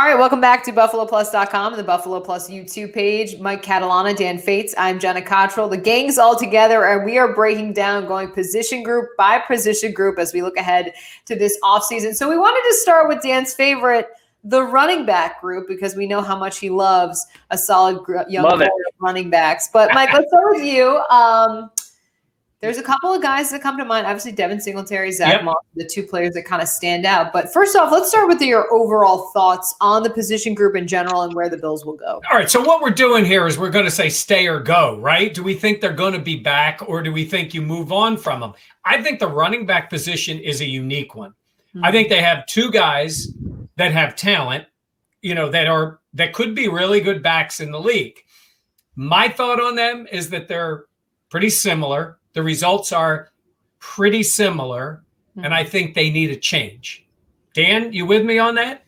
right, welcome back to BuffaloPlus.com and the Buffalo Plus YouTube page. Mike Catalana, Dan Fates, I'm Jenna Cottrell. The gang's all together, and we are breaking down, going position group by position group as we look ahead to this offseason. So we wanted to start with Dan's favorite, the running back group, because we know how much he loves a solid young core of running backs. But Mike, let's start with you. There's a couple of guys that come to mind. Obviously, Devin Singletary, Zach Moss, the two players that kind of stand out. But first off, let's start with your overall thoughts on the position group in general and where the Bills will go. All right, so what we're doing here is we're going to say stay or go, right? Do we think they're going to be back, or do we think you move on from them? I think the running back position is a unique one. I think they have two guys that have talent, that could be really good backs in the league. My thought on them is that they're pretty similar. The results are pretty similar, and I think they need a change. Dan, you with me on that?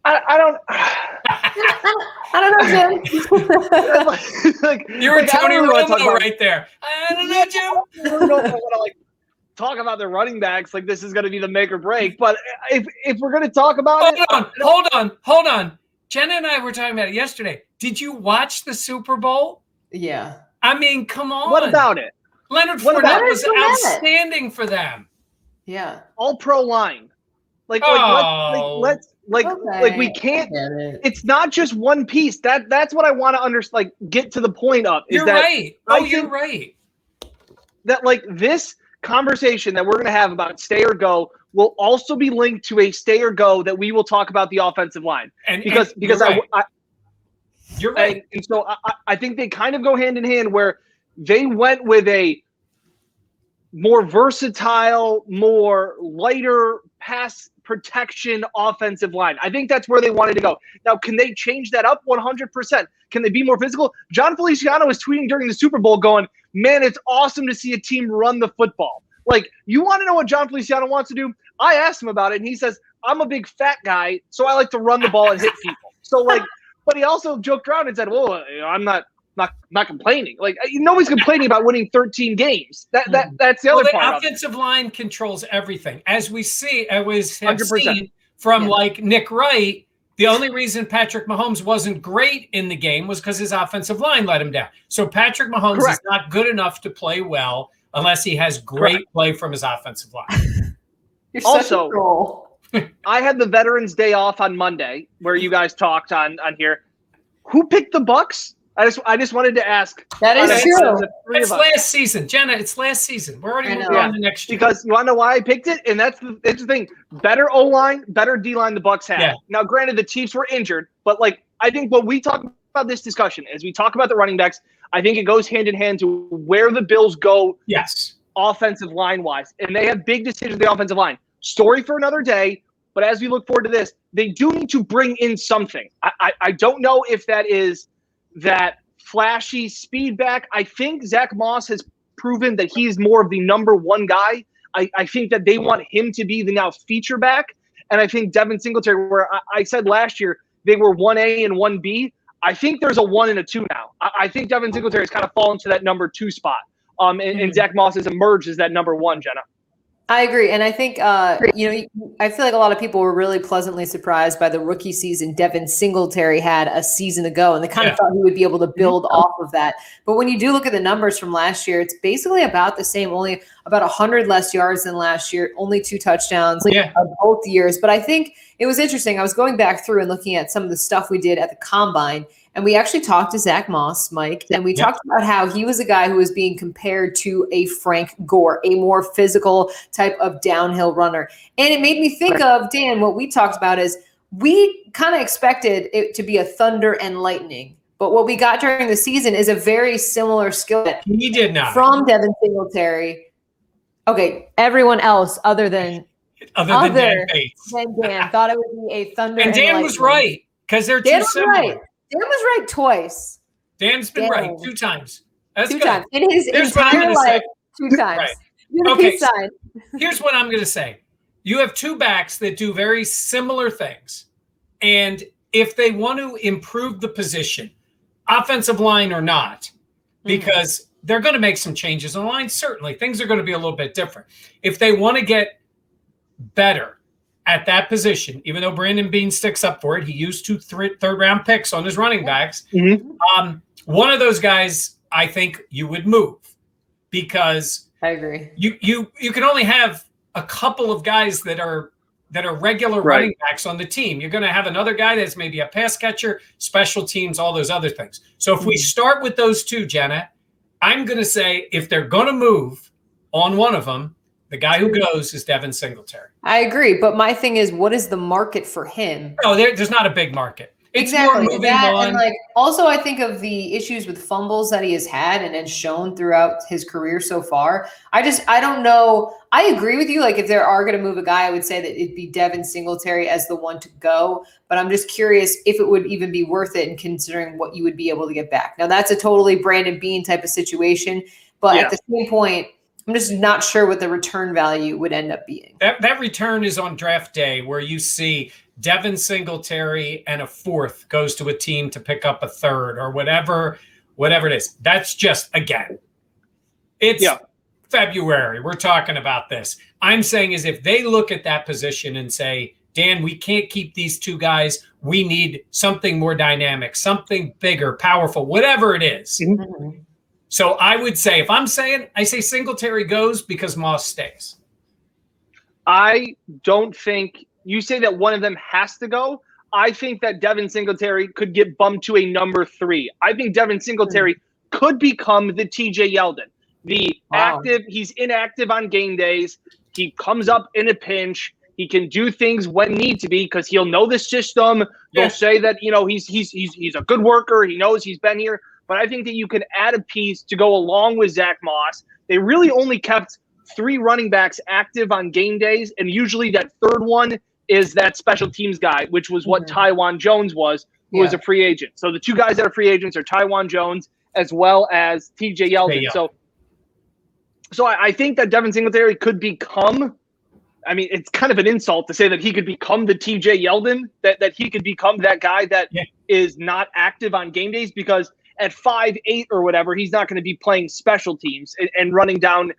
I don't know, Jim. You were Tony Romo right there. I don't know, Jim. I don't know if I want to talk about the running backs like this is going to be the make or break. But if we're going to talk about hold on. Jenna and I were talking about it yesterday. Did you watch the Super Bowl? Yeah. I mean, come on. What about it? Leonard Fournette was outstanding for them. Yeah. All pro line. We can't. It's not just one piece. That's what I want to understand. Get to the point of. You're right. You're right. That this conversation that we're going to have about stay or go will also be linked to a stay or go that we will talk about the offensive line. Because you're right. And so I think they kind of go hand in hand, where they went with a more versatile, more lighter pass protection offensive line. I think that's where they wanted to go. Now, can they change that up 100%? Can they be more physical? John Feliciano was tweeting during the Super Bowl going, man, it's awesome to see a team run the football. You want to know what John Feliciano wants to do? I asked him about it, and he says, I'm a big fat guy, so I like to run the ball and hit people. So, but he also joked around and said, well, I'm not complaining. Nobody's complaining about winning 13 games. That's the other part. The offensive line controls everything. As we see, I always have 100%. seen from Nick Wright, the only reason Patrick Mahomes wasn't great in the game was because his offensive line let him down. So Patrick Mahomes is not good enough to play well unless he has great play from his offensive line. You're such a troll. I had the Veterans Day off on Monday, where you guys talked on here. Who picked the Bucks? I just wanted to ask. That is true. It's last season, Jenna. It's last season. We're already moving on to next year. Because you want to know why I picked it, and that's the thing. Better O line, better D line. The Bucks have. Yeah. Now, granted, the Chiefs were injured, but I think when we talk about this discussion, as we talk about the running backs, I think it goes hand in hand to where the Bills go. Yes. Offensive line wise, and they have big decisions with the offensive line. Story for another day. But as we look forward to this, they do need to bring in something. I don't know if that is that flashy speed back. I think Zach Moss has proven that he's more of the number one guy. I think that they want him to be the now feature back. And I think Devin Singletary, where I said last year they were 1A and 1B, I think there's a 1 and a 2 now. I think Devin Singletary has kind of fallen to that number 2 spot. And Zach Moss has emerged as that number 1, Jenna. I agree. And I think, I feel like a lot of people were really pleasantly surprised by the rookie season Devin Singletary had a season ago. And they kind of thought he would be able to build off of that. But when you do look at the numbers from last year, it's basically about the same, only about 100 less yards than last year, only 2 touchdowns both years. But I think it was interesting. I was going back through and looking at some of the stuff we did at the Combine. And we actually talked to Zach Moss, Mike, and we talked about how he was a guy who was being compared to a Frank Gore, a more physical type of downhill runner. And it made me think of, Dan, what we talked about is we kind of expected it to be a thunder and lightning. But what we got during the season is a very similar skill set. He did not. From Devin Singletary. Okay, everyone else other than Dan Bates. Than Dan thought it would be a thunder and Dan lightning. Was right, because they're too similar. Right. Dan was right twice. Dan's been right 2 times. That's 2 good. times. In his entire life, 2 times. Right. Okay, here's what I'm going to say. You have 2 backs that do very similar things. And if they want to improve the position, offensive line or not, because they're going to make some changes on the line, certainly. Things are going to be a little bit different. If they want to get better, at that position, even though Brandon Beane sticks up for it, he used 2 third-round picks on his running backs. One of those guys, I think you would move because I agree. You can only have a couple of guys that are regular running backs on the team. You're going to have another guy that's maybe a pass catcher, special teams, all those other things. So if we start with those two, Jenna, I'm going to say if they're going to move on one of them, the guy who goes is Devin Singletary. I agree, but my thing is, what is the market for him? Oh, there's not a big market. It's exactly more moving that, on. and like also I think of the issues with fumbles that he has had and has shown throughout his career so far. I don't know. I agree with you. Like if there are going to move a guy, I would say that it'd be Devin Singletary as the one to go. But I'm just curious if it would even be worth it, and considering what you would be able to get back. Now that's a totally Brandon Beane type of situation, but at the same point, I'm just not sure what the return value would end up being. That return is on draft day, where you see Devin Singletary and a fourth goes to a team to pick up a third or whatever it is. That's just, again, it's February. We're talking about this. I'm saying is if they look at that position and say, Dan, we can't keep these two guys. We need something more dynamic, something bigger, powerful, whatever it is. So I would say, if I'm saying, I say Singletary goes because Moss stays. I don't think you say that one of them has to go. I think that Devin Singletary could get bumped to a number 3. I think Devin Singletary could become the TJ Yeldon. He's inactive on game days. He comes up in a pinch. He can do things when need to be because he'll know the system. They'll say that, he's a good worker. He knows he's been here. But I think that you can add a piece to go along with Zach Moss. They really only kept 3 running backs active on game days, and usually that third one is that special teams guy, which was what Taiwan Jones was, who was a free agent. So the 2 guys that are free agents are Taiwan Jones as well as TJ Yeldon. So I think that Devin Singletary could become – I mean, it's kind of an insult to say that he could become the TJ Yeldon, that he could become that guy that is not active on game days, because – at 5'8" or whatever, he's not going to be playing special teams and running down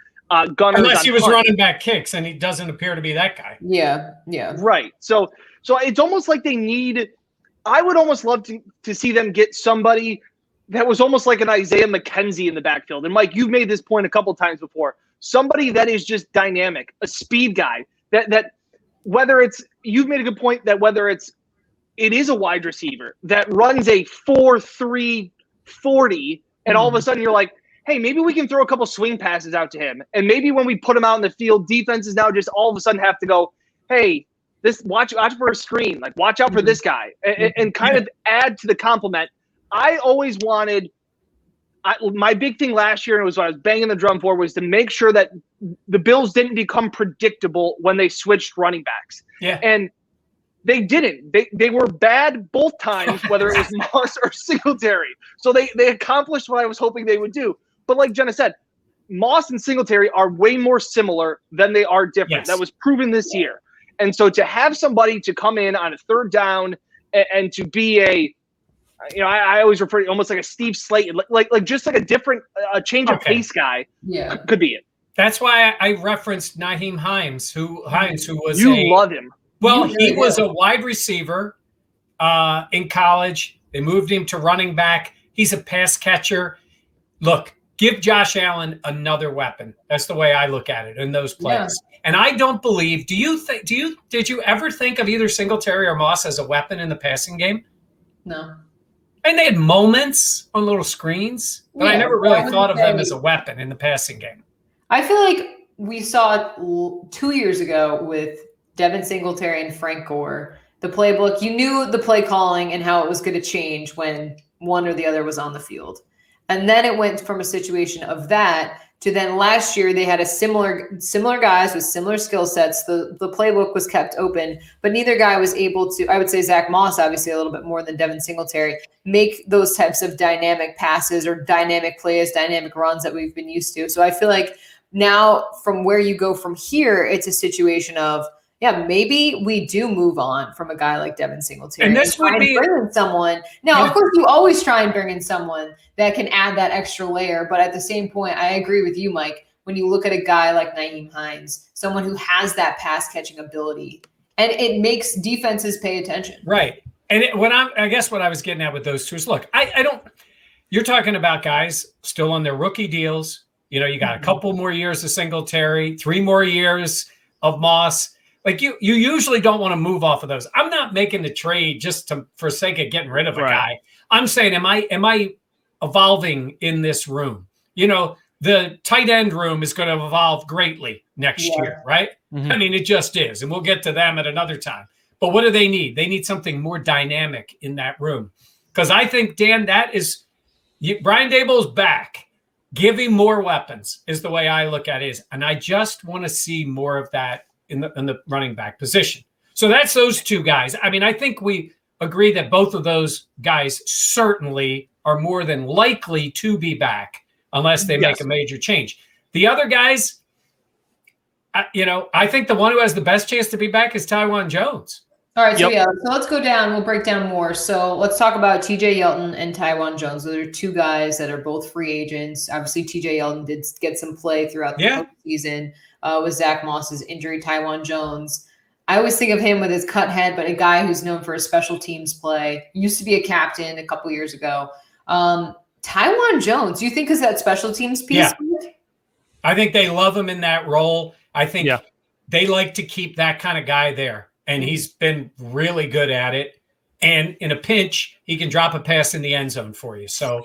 gunners. Unless he was running back kicks, and he doesn't appear to be that guy. Yeah. Right. So it's almost like they need – I would almost love to see them get somebody that was almost like an Isaiah McKenzie in the backfield. And, Mike, you've made this point a couple times before. Somebody that is just dynamic, a speed guy, that whether it's – you've made a good point that whether it is a wide receiver that runs a 4.3 40, and all of a sudden you're like, hey, maybe we can throw a couple swing passes out to him. And maybe when we put him out in the field, defenses now just all of a sudden have to go, hey, watch for a screen, like watch out for this guy, and kind of add to the complement. I always wanted my big thing last year, and it was what I was banging the drum for, was to make sure that the Bills didn't become predictable when they switched running backs. And they didn't. They were bad both times, whether it was Moss or Singletary. So they accomplished what I was hoping they would do. But like Jenna said, Moss and Singletary are way more similar than they are different. That was proven this year. And so to have somebody to come in on a third down and to be I always refer to almost like a Steve Slayton, like just like a different change of pace guy could be it. That's why I referenced Nyheim Hines, who was love him. Well, he was a wide receiver in college. They moved him to running back. He's a pass catcher. Look, give Josh Allen another weapon. That's the way I look at it in those plays. And I don't believe. Did you ever think of either Singletary or Moss as a weapon in the passing game? No. And they had moments on little screens, but I never really thought of them as a weapon in the passing game. I feel like we saw it 2 years ago with Devin Singletary and Frank Gore. The playbook, you knew the play calling and how it was going to change when one or the other was on the field. And then it went from a situation of that to then last year they had a similar guys with similar skill sets. The playbook was kept open, but neither guy was able to, I would say Zach Moss, obviously a little bit more than Devin Singletary, make those types of dynamic passes or dynamic plays, dynamic runs that we've been used to. So I feel like now from where you go from here, it's a situation of, maybe we do move on from a guy like Devin Singletary. And this would be bring in someone. Now, of course, you always try and bring in someone that can add that extra layer. But at the same point, I agree with you, Mike. When you look at a guy like Nyheim Hines, someone who has that pass catching ability, And it makes defenses pay attention. Right. And I guess what I was getting at with those two is, look, I don't, you're talking about guys still on their rookie deals. You know, you got a couple more years of Singletary, 3 more years of Moss. Like you usually don't want to move off of those. I'm not making the trade just for sake of getting rid of a guy. I'm saying, am I evolving in this room? You know, the tight end room is going to evolve greatly next year, right? Mm-hmm. I mean, it just is. And we'll get to them at another time. But what do they need? They need something more dynamic in that room. Because I think, Dan, that is Brian Daboll's back. Give him more weapons is the way I look at it. And I just want to see more of that in the running back position. So that's those two guys. I mean, I think we agree that both of those guys certainly are more than likely to be back unless they make a major change. The other guys, I think the one who has the best chance to be back is Taiwan Jones. All right, so so let's go down. We'll break down more. So let's talk about TJ Yelton and Taiwan Jones. Those are two guys that are both free agents. Obviously, TJ Yelton did get some play throughout the season with Zach Moss's injury. Taiwan Jones, I always think of him with his cut head, but a guy who's known for his special teams play. Used to be a captain a couple years ago. Taiwan Jones, do you think is that special teams piece? Yeah. I think they love him in that role. I think they like to keep that kind of guy there. And he's been really good at it. And in a pinch, he can drop a pass in the end zone for you. So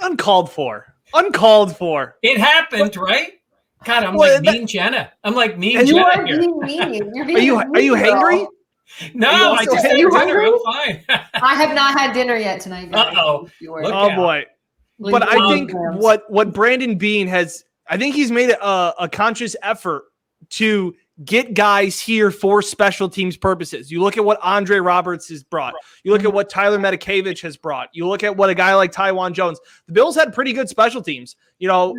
uncalled for. It happened, right? God, I'm like Mean Jenna. I'm like Mean Jenna here. Are you hangry? No, I just had dinner. I'm fine. I have not had dinner yet tonight, guys. Uh-oh. Oh, boy. But I think what Brandon Beane has, I think he's made a conscious effort to get guys here for special teams purposes. You look at what Andre Roberts has brought. You look at what Tyler Medikevich has brought. You look at what a guy like Taiwan Jones. The Bills had pretty good special teams. You know,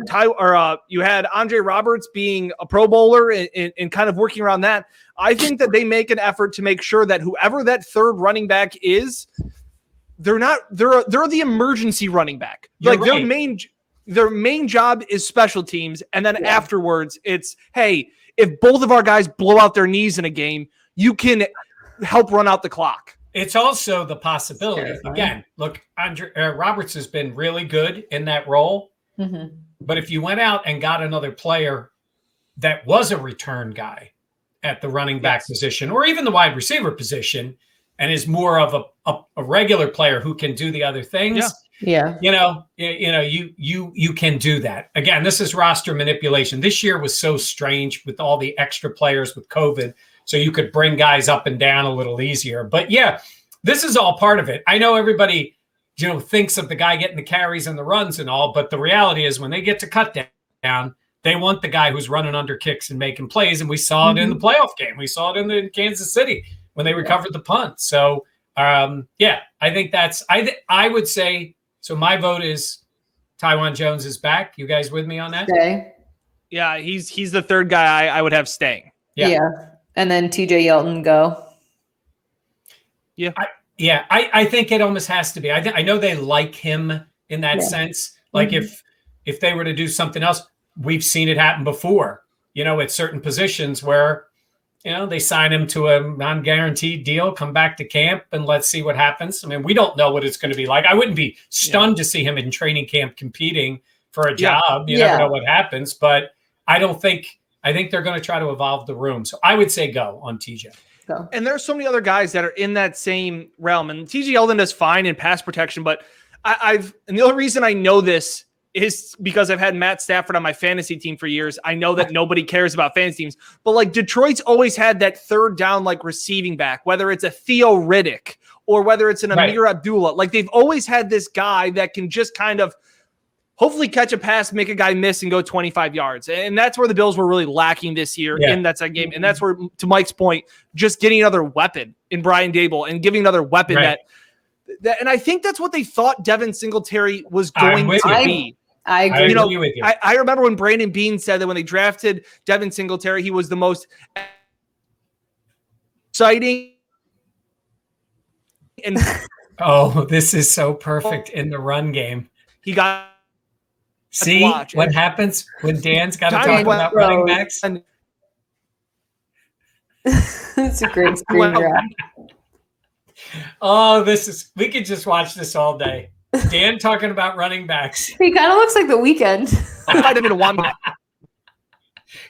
you had Andre Roberts being a Pro Bowler and kind of working around that. I think that they make an effort to make sure that whoever that third running back is, they're the emergency running back. Their main job is special teams, and then afterwards it's, hey, if both of our guys blow out their knees in a game, you can help run out the clock. It's also the possibility. Again, look, Andre Roberts has been really good in that role. Mm-hmm. But if you went out and got another player that was a return guy at the running back position or even the wide receiver position and is more of a regular player who can do the other things, you can do that. Again, this is roster manipulation. This year was so strange with all the extra players with COVID, so you could bring guys up and down a little easier. But this is all part of it. I know everybody, thinks of the guy getting the carries and the runs and all, but the reality is when they get to cut down, they want the guy who's running under kicks and making plays. And we saw it in the playoff game. We saw it in Kansas City when they recovered the punt. So, I think that's I would say. So my vote is Taiwan Jones is back. You guys with me on that? Okay. Yeah, he's the third guy I would have staying. Yeah. And then TJ Yelton go. Yeah. I think it almost has to be. I know they like him in that sense. Like if they were to do something else, we've seen it happen before, at certain positions where, they sign him to a non-guaranteed deal, come back to camp, and let's see what happens. I mean, we don't know what it's going to be like. I wouldn't be stunned to see him in training camp competing for a job. You never know what happens. But I think they're going to try to evolve the room. So I would say go on TJ. Go. And there's so many other guys that are in that same realm. And TJ Yeldon does fine in pass protection. But and the only reason I know this is because I've had Matt Stafford on my fantasy team for years. I know that nobody cares about fantasy teams, but Detroit's always had that third down, receiving back, whether it's a Theo Riddick or whether it's an Amir Abdullah. They've always had this guy that can just kind of hopefully catch a pass, make a guy miss and go 25 yards. And that's where the Bills were really lacking this year in that side game. And that's where, to Mike's point, just getting another weapon in Brian Daboll and giving another weapon that and I think that's what they thought Devin Singletary was going to be. I agree. With you. I remember when Brandon Beane said that when they drafted Devin Singletary, he was the most exciting. And this is so perfect in the run game. He got see what happens when Dan's got to talk about running backs. It's a great screen grab. Oh, we could just watch this all day. Dan talking about running backs. He kind of looks like The Weeknd. I might have been one.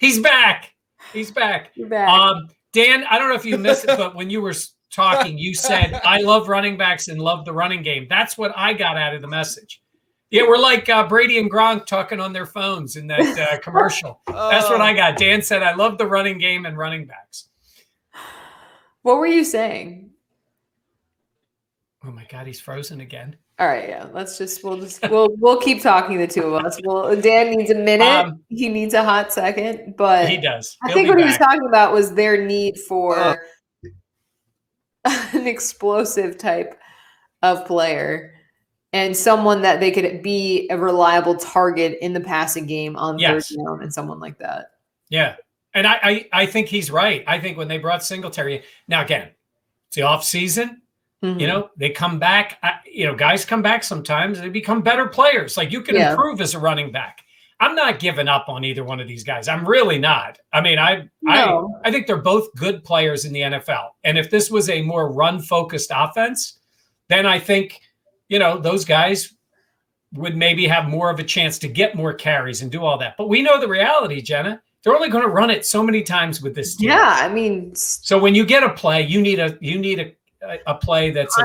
He's back. He's back. You're back. Dan, I don't know if you missed it, but when you were talking, you said, I love running backs and love the running game. That's what I got out of the message. Yeah, we're like Brady and Gronk talking on their phones in that commercial. That's what I got. Dan said, I love the running game and running backs. What were you saying? Oh my God, he's frozen again. All right, yeah. We'll keep talking, the two of us. Well, Dan needs a minute. He needs a hot second, but he does. I think what he was talking about was their need for an explosive type of player and someone that they could be a reliable target in the passing game on third down and someone like that. Yeah. And I think he's right. I think when they brought Singletary, now again, it's the offseason. Mm-hmm. They come back. Guys come back sometimes. They become better players. Like you can improve as a running back. I'm not giving up on either one of these guys. I'm really not. I mean, I think they're both good players in the NFL. And if this was a more run-focused offense, then I think, those guys would maybe have more of a chance to get more carries and do all that. But we know the reality, Jenna. They're only going to run it so many times with this team. Yeah, I mean. So when you get a play, you need a play that's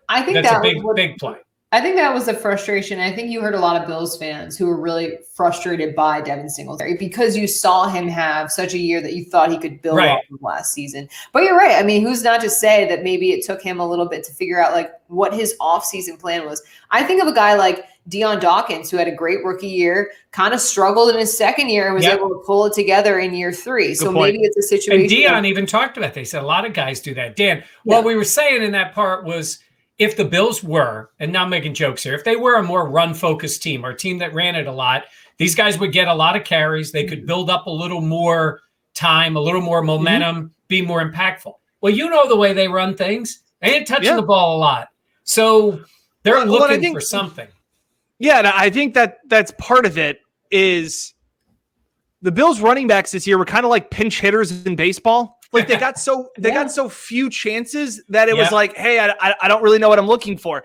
I think that's a big play. I think that was the frustration. I think you heard a lot of Bills fans who were really frustrated by Devin Singletary because you saw him have such a year that you thought he could build off of last season. But you're right. I mean, who's not to say that maybe it took him a little bit to figure out like what his offseason plan was. I think of a guy like Deion Dawkins, who had a great rookie year, kind of struggled in his second year and was able to pull it together in year 3. So maybe it's a situation. And Deion even talked about that. They said a lot of guys do that. Dan, what we were saying in that part was if the Bills were, and now I'm making jokes here, if they were a more run-focused team or a team that ran it a lot, these guys would get a lot of carries. They could build up a little more time, a little more momentum, be more impactful. Well, the way they run things. They ain't touching the ball a lot. So they're looking for something. Yeah, and I think that's part of it is the Bills running backs this year were kind of like pinch hitters in baseball. Like they got so few chances that it was like, hey, I don't really know what I'm looking for.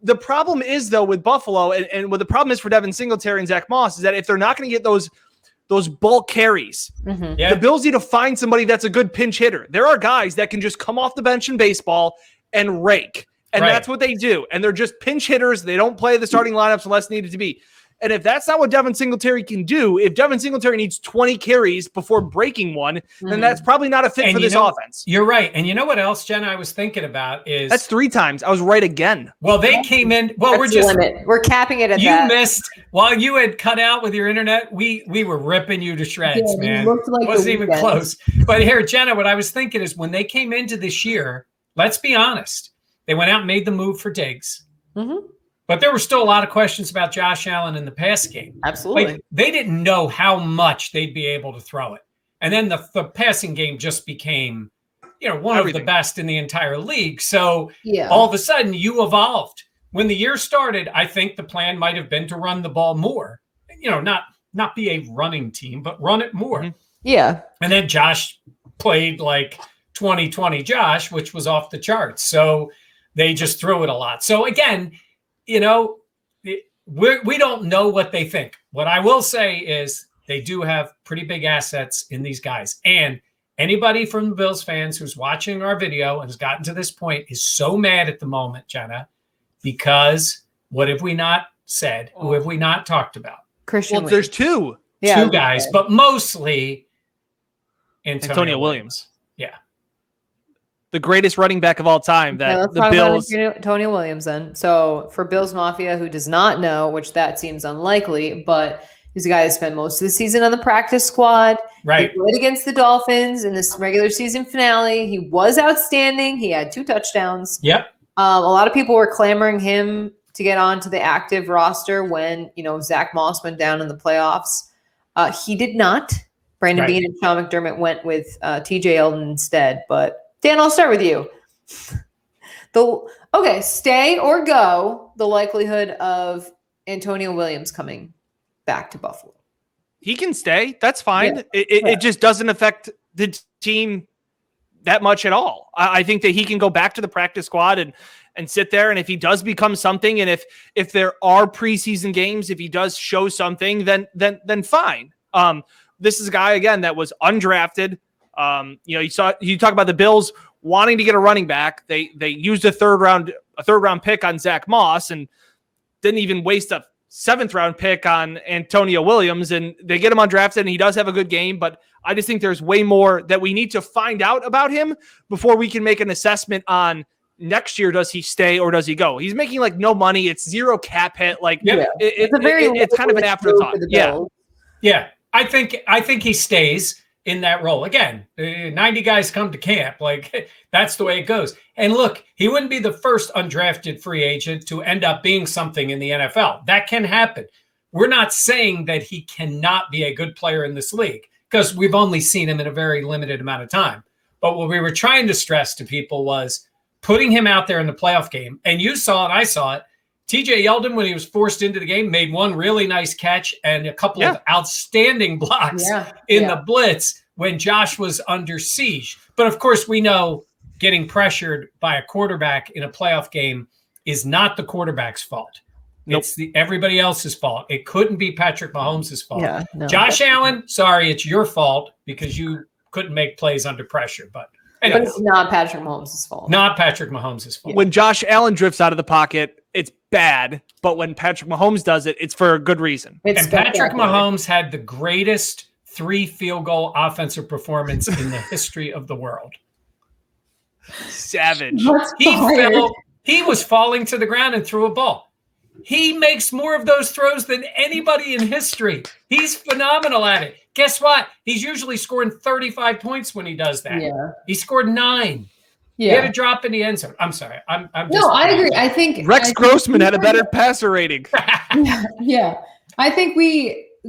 The problem is though with Buffalo and what the problem is for Devin Singletary and Zach Moss is that if they're not going to get those bulk carries, the Bills need to find somebody that's a good pinch hitter. There are guys that can just come off the bench in baseball and rake. And that's what they do. And they're just pinch hitters. They don't play the starting lineups unless needed to be. And if that's not what Devin Singletary can do, if Devin Singletary needs 20 carries before breaking one, then that's probably not a fit for this offense. You're right. And you know what else, Jenna, I was thinking about is... That's 3 times. I was right again. Well, they came in... Well, we're capping it at that. You missed... While you had cut out with your internet, we were ripping you to shreds, man. It wasn't even close. But here, Jenna, what I was thinking is when they came into this year, let's be honest, they went out and made the move for Diggs. But there were still a lot of questions about Josh Allen in the pass game. Absolutely. Like, they didn't know how much they'd be able to throw it. And then the passing game just became, one of the best in the entire league. So all of a sudden you evolved. When the year started, I think the plan might have been to run the ball more. Not be a running team, but run it more. Yeah. And then Josh played like 2020 Josh, which was off the charts. So they just threw it a lot. So again, we don't know what they think. What I will say is they do have pretty big assets in these guys. And anybody from the Bills fans who's watching our video and has gotten to this point is so mad at the moment, Jenna, because what have we not said? Who have we not talked about? Christian. Well, there's 2. Yeah, 2 guys, but mostly Tonya Williams. Yeah. The greatest running back of all time that the Bills. Tonya Williamson. So for Bills Mafia, who does not know, which that seems unlikely, but he's a guy that spent most of the season on the practice squad. Right. He played against the Dolphins in this regular season finale. He was outstanding. He had 2 touchdowns. Yep. A lot of people were clamoring him to get onto the active roster when, Zach Moss went down in the playoffs. He did not. Brandon Beane and Sean McDermott went with TJ Yelton instead, but Dan, I'll start with you. Stay or go, the likelihood of Antonio Williams coming back to Buffalo. He can stay. That's fine. It just doesn't affect the team that much at all. I think that he can go back to the practice squad and sit there. And if he does become something, and if there are preseason games, if he does show something, then fine. This is a guy, again, that was undrafted. You talk about the Bills wanting to get a running back. They used a third round pick on Zach Moss and didn't even waste a 7th round pick on Tonya Williamson, and they get him undrafted, and he does have a good game, but I just think there's way more that we need to find out about him before we can make an assessment on next year. Does he stay or does he go? He's making like no money. It's 0 cap hit. Like it's kind of an afterthought. Yeah. I think he stays in that role. Again, 90 guys come to camp. Like, that's the way it goes. And look, he wouldn't be the first undrafted free agent to end up being something in the NFL. That can happen. We're not saying that he cannot be a good player in this league, because we've only seen him in a very limited amount of time. But what we were trying to stress to people was putting him out there in the playoff game. And you saw it, I saw it. TJ Yelton, when he was forced into the game, made one really nice catch and a couple of outstanding blocks in the blitz when Josh was under siege. But of course, we know getting pressured by a quarterback in a playoff game is not the quarterback's fault. Nope. It's everybody else's fault. It couldn't be Patrick Mahomes' fault. Yeah, no. Josh Allen, sorry, it's your fault because you couldn't make plays under pressure. But anyway, it's not Patrick Mahomes' fault. Not Patrick Mahomes' fault. When Josh Allen drifts out of the pocket, it's bad. But when Patrick Mahomes does it, it's for a good reason. And Patrick Mahomes had the greatest 3 field goal offensive performance in the history of the world. Savage. He was falling to the ground and threw a ball. He makes more of those throws than anybody in history. He's phenomenal at it. Guess what? He's usually scoring 35 points when he does that. Yeah. He scored 9. Yeah. He had a drop in the end zone. I'm sorry. I'm just I agree. I think Rex Grossman had a better passer rating. Yeah. I think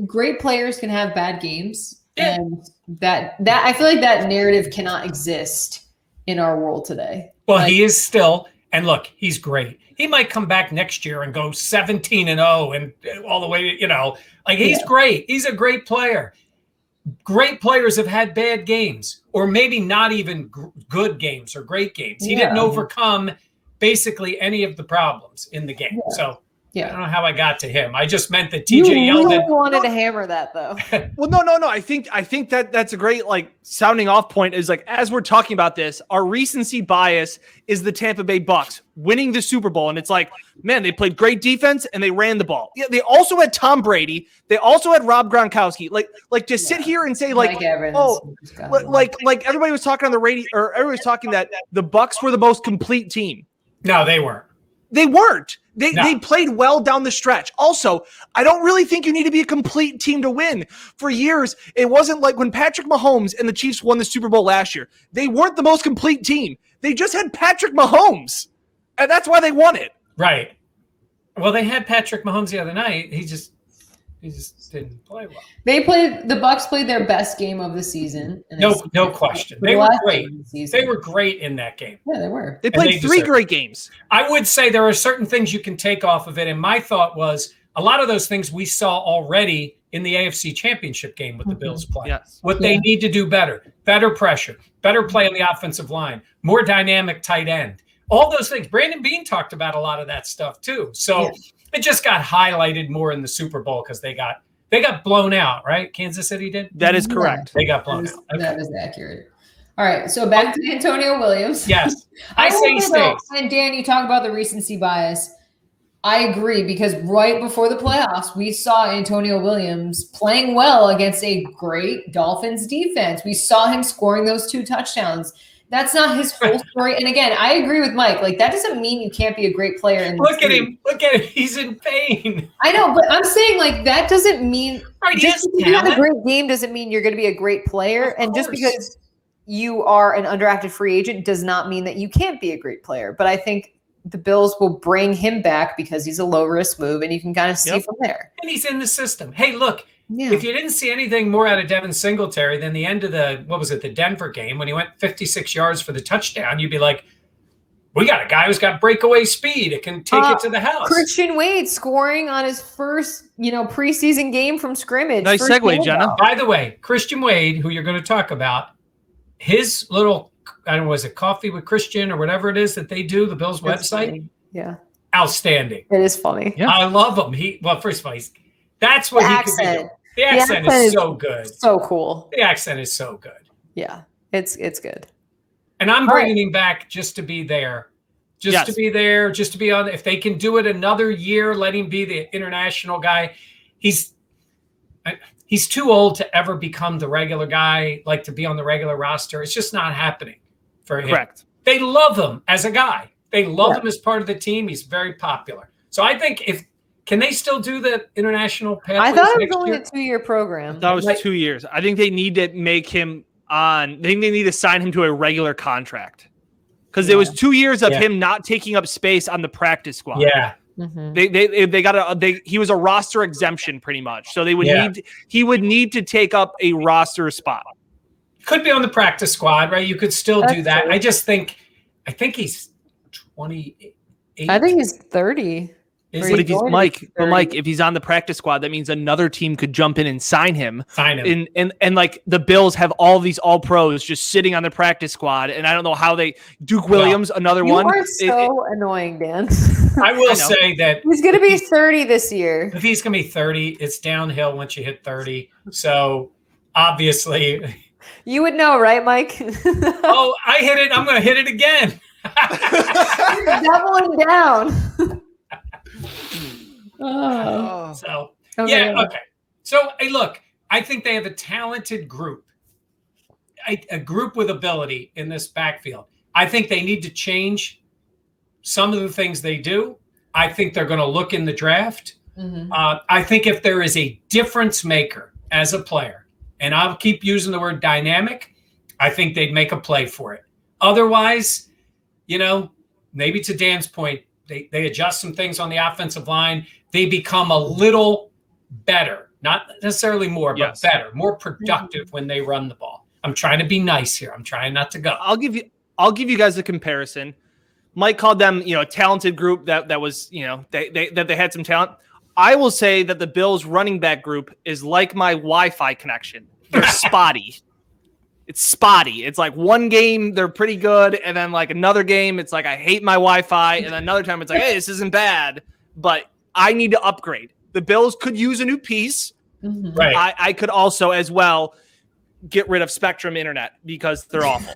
great players can have bad games. Yeah. And that I feel like that narrative cannot exist in our world today. Well, he is still, and look, he's great. He might come back next year and go 17-0 and all the way to, he's great. He's a great player. Great players have had bad games, or maybe not even good games or great games. He didn't overcome basically any of the problems in the game. Yeah. So I don't know how I got to him. I just meant that TJ Yeldon wanted to hammer that though. Well, no. I think that's a great sounding off point is as we're talking about this, our recency bias is the Tampa Bay Bucks winning the Super Bowl. And it's man, they played great defense and they ran the ball. Yeah, they also had Tom Brady. They also had Rob Gronkowski. To sit here and say everybody was talking on the radio, or everybody was talking that the Bucks were the most complete team. No, they weren't. They weren't. They played well down the stretch. Also, I don't really think you need to be a complete team to win. For years, it wasn't like when Patrick Mahomes and the Chiefs won the Super Bowl last year. They weren't the most complete team. They just had Patrick Mahomes, and that's why they won it. Right. Well, they had Patrick Mahomes the other night. He just didn't play well. The Bucs played their best game of the season. No question. They were great. They were great in that game. Yeah, they were. They played 3 great games. I would say there are certain things you can take off of it. And my thought was a lot of those things we saw already in the AFC Championship game with the Bills playing. Yes. What they need to do better pressure, better play on the offensive line, more dynamic tight end. All those things. Brandon Beane talked about a lot of that stuff too. So it just got highlighted more in the Super Bowl because they got blown out, right? Kansas City did? That is correct. They got blown out. Okay. That is accurate. All right, so back to Antonio Williams. Yes. I say he stays. And Dan, you talk about the recency bias. I agree, because right before the playoffs, we saw Antonio Williams playing well against a great Dolphins defense. We saw him scoring those 2 touchdowns. That's not his whole story. And again, I agree with Mike. That doesn't mean you can't be a great player. Look at him. He's in pain. I know, but I'm saying that doesn't mean just because you have a great game doesn't mean you're going to be a great player. And just because you are an undrafted free agent does not mean that you can't be a great player. But I think the Bills will bring him back because he's a low risk move, and you can kind of see from there. And he's in the system. Hey, look. Yeah. If you didn't see anything more out of Devin Singletary than the end of the Denver game when he went 56 yards for the touchdown, you'd be like, we got a guy who's got breakaway speed. It can take it to the house. Christian Wade scoring on his first, preseason game from scrimmage. Nice segue, Jenna. By the way, Christian Wade, who you're going to talk about, his little I don't know, was it Coffee with Christian or whatever it is that they do, the Bills website? Funny. Yeah. Outstanding. It is funny. Yeah. I love him. First of all, that's what he could be doing. The accent is so good. So cool. The accent is so good. Yeah. It's good. And I'm bringing him back just to be there. To be there, just to be on. If they can do it another year, let him be the international guy. He's too old to ever become the regular guy, like to be on the regular roster. It's just not happening for him. Correct. They love him as a guy. They love him as part of the team. He's very popular. So I think can they still do the international pathways? I thought it was only a 2-year program. That was 2 years. I think they need to make him I think they need to sign him to a regular contract. Because there was 2 years of him not taking up space on the practice squad. Yeah. Mm-hmm. He was a roster exemption pretty much. So he would need to take up a roster spot. Could be on the practice squad, right? You could still do that. True. I think he's 28. I think he's 30. But if he's Mike, if he's on the practice squad, that means another team could jump in and sign him. And like the Bills have all these all pros just sitting on the practice squad. And I don't know how Duke Williams, another one. You are so annoying, Dan. I will say that he's going to be 30 this year. If he's going to be 30, it's downhill once you hit 30. So obviously. You would know, right, Mike? Oh, I hit it. I'm going to hit it again. You're doubling down. So, okay. So, hey, look, I think they have a talented group, a group with ability in this backfield. I think they need to change some of the things they do. I think they're going to look in the draft. Mm-hmm. I think if there is a difference maker as a player, and I'll keep using the word dynamic, I think they'd make a play for it. Otherwise, maybe to Dan's point, they adjust some things on the offensive line. They become a little better, not necessarily more, but better, more productive when they run the ball. I'm trying to be nice here. I'm trying not to go. I'll give you guys a comparison. Mike called them, a talented group that was, they had some talent. I will say that the Bills running back group is like my Wi-Fi connection. They're spotty. It's spotty. It's like one game, they're pretty good. And then like another game, it's like, I hate my Wi-Fi. And then another time it's like, hey, this isn't bad, but I need to upgrade. The Bills could use a new piece. Mm-hmm. Right. I could also as well get rid of Spectrum Internet because they're awful.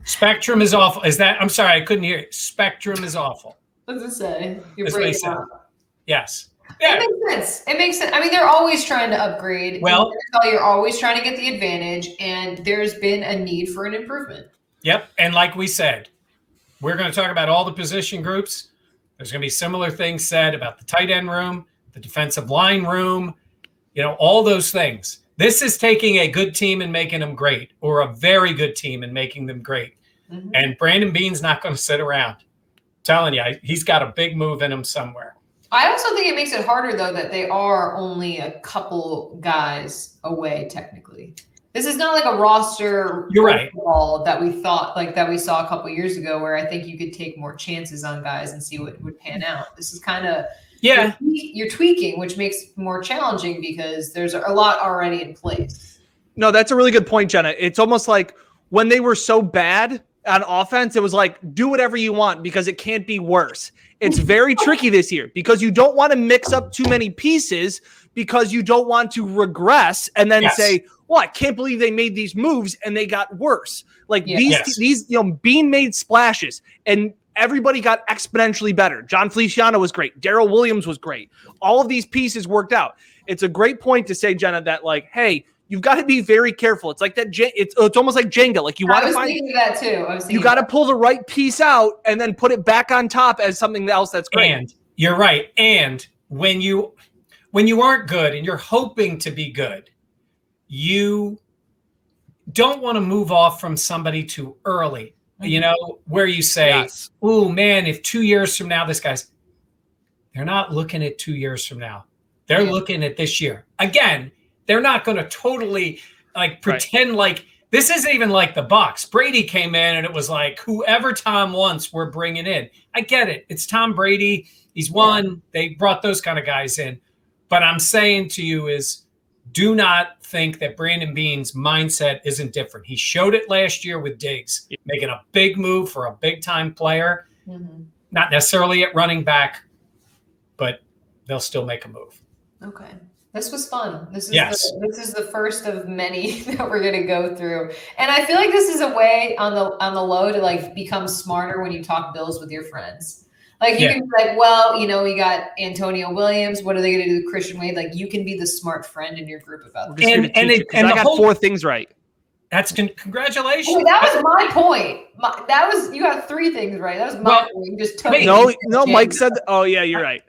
Spectrum is awful. I'm sorry, I couldn't hear it. Spectrum is awful. What does it say? That's what he said. Yes. Yeah. It makes sense. I mean, they're always trying to upgrade. Well, you're always trying to get the advantage, and there's been a need for an improvement. Yep. And like we said, we're going to talk about all the position groups. There's going to be similar things said about the tight end room, the defensive line room, all those things. This is taking a good team and making them great, or a very good team and making them great. Mm-hmm. And Brandon Beane's not going to sit around. I'm telling you, he's got a big move in him somewhere. I also think it makes it harder, though, that they are only a couple guys away, technically. This is not like a roster ball that we thought, like that we saw a couple years ago, where I think you could take more chances on guys and see what would pan out. This is kind of you're tweaking, which makes it more challenging because there's a lot already in place. No, that's a really good point, Jenna. It's almost like when they were so bad on offense, it was like, do whatever you want because it can't be worse. It's very tricky this year because you don't want to mix up too many pieces because you don't want to regress and then say, well, I can't believe they made these moves and they got worse. Like these Bean made splashes and everybody got exponentially better. John Feliciano was great. Darrell Williams was great. All of these pieces worked out. It's a great point to say, Jenna, that like, hey, you've got to be very careful. It's like that. It's almost like Jenga. Like you want to find thinking that too. You got to pull the right piece out and then put it back on top as something else that's great. And you're right. And when you aren't good and you're hoping to be good, you don't want to move off from somebody too early. Mm-hmm. Where you say, "Oh man, if 2 years from now this guy's," they're not looking at 2 years from now. They're looking at this year again. They're not going to totally pretend like this isn't even like the Bucs. Brady came in and it was like whoever Tom wants, we're bringing in. I get it. It's Tom Brady. He's won. They brought those kind of guys in. But I'm saying to you is do not think that Brandon Beane's mindset isn't different. He showed it last year with Diggs, making a big move for a big-time player, not necessarily at running back, but they'll still make a move. Okay. This was fun. This is the first of many that we're going to go through. And I feel like this is a way on the low to like become smarter when you talk Bills with your friends. Like you can be like, well, we got Antonio Williams. What are they going to do with Christian Wade? Like you can be the smart friend in your group about this. And I got 4 things right. That's congratulations. Wait, that was my point. You got 3 things right. That was my point. You just took no. Mike said. Oh yeah, you're right.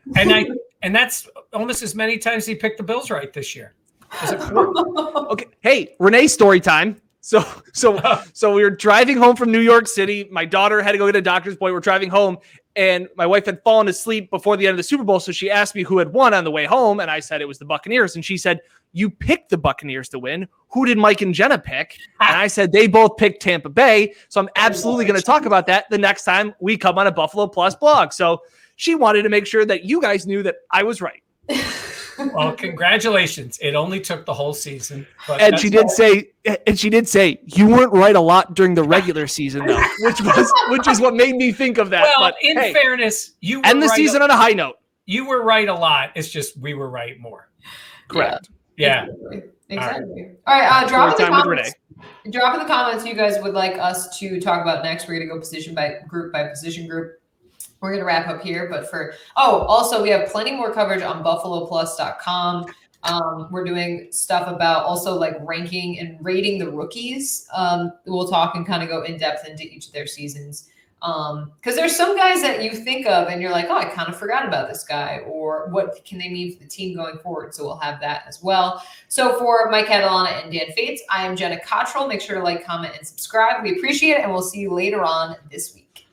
And that's almost as many times he picked the Bills right this year. Is it 4? Okay. Hey, Renee, story time. So we were driving home from New York City. My daughter had to go get a doctor's appointment. We're driving home, and my wife had fallen asleep before the end of the Super Bowl. So she asked me who had won on the way home, and I said it was the Buccaneers. And she said, "You picked the Buccaneers to win. Who did Mike and Jenna pick?" And I said they both picked Tampa Bay. So I'm absolutely going to talk about that the next time we come on a Buffalo Plus blog. So she wanted to make sure that you guys knew that I was right. Well, congratulations. It only took the whole season. And she did say you weren't right a lot during the regular season, though, which is what made me think of that. Well, but in fairness, you were end the season on a high note. You were right a lot. It's just we were right more. Correct. Yeah. Exactly. All right. Drop in the comments you guys would like us to talk about next. We're going to go position by position group. We're going to wrap up here, but also we have plenty more coverage on buffaloplus.com. We're doing stuff about also like ranking and rating the rookies. We'll talk and kind of go in depth into each of their seasons. Because there's some guys that you think of and you're like, oh, I kind of forgot about this guy, or what can they mean for the team going forward? So we'll have that as well. So for Mike Catalana and Dan Fates, I am Jenna Cottrell. Make sure to like, comment, and subscribe. We appreciate it, and we'll see you later on this week.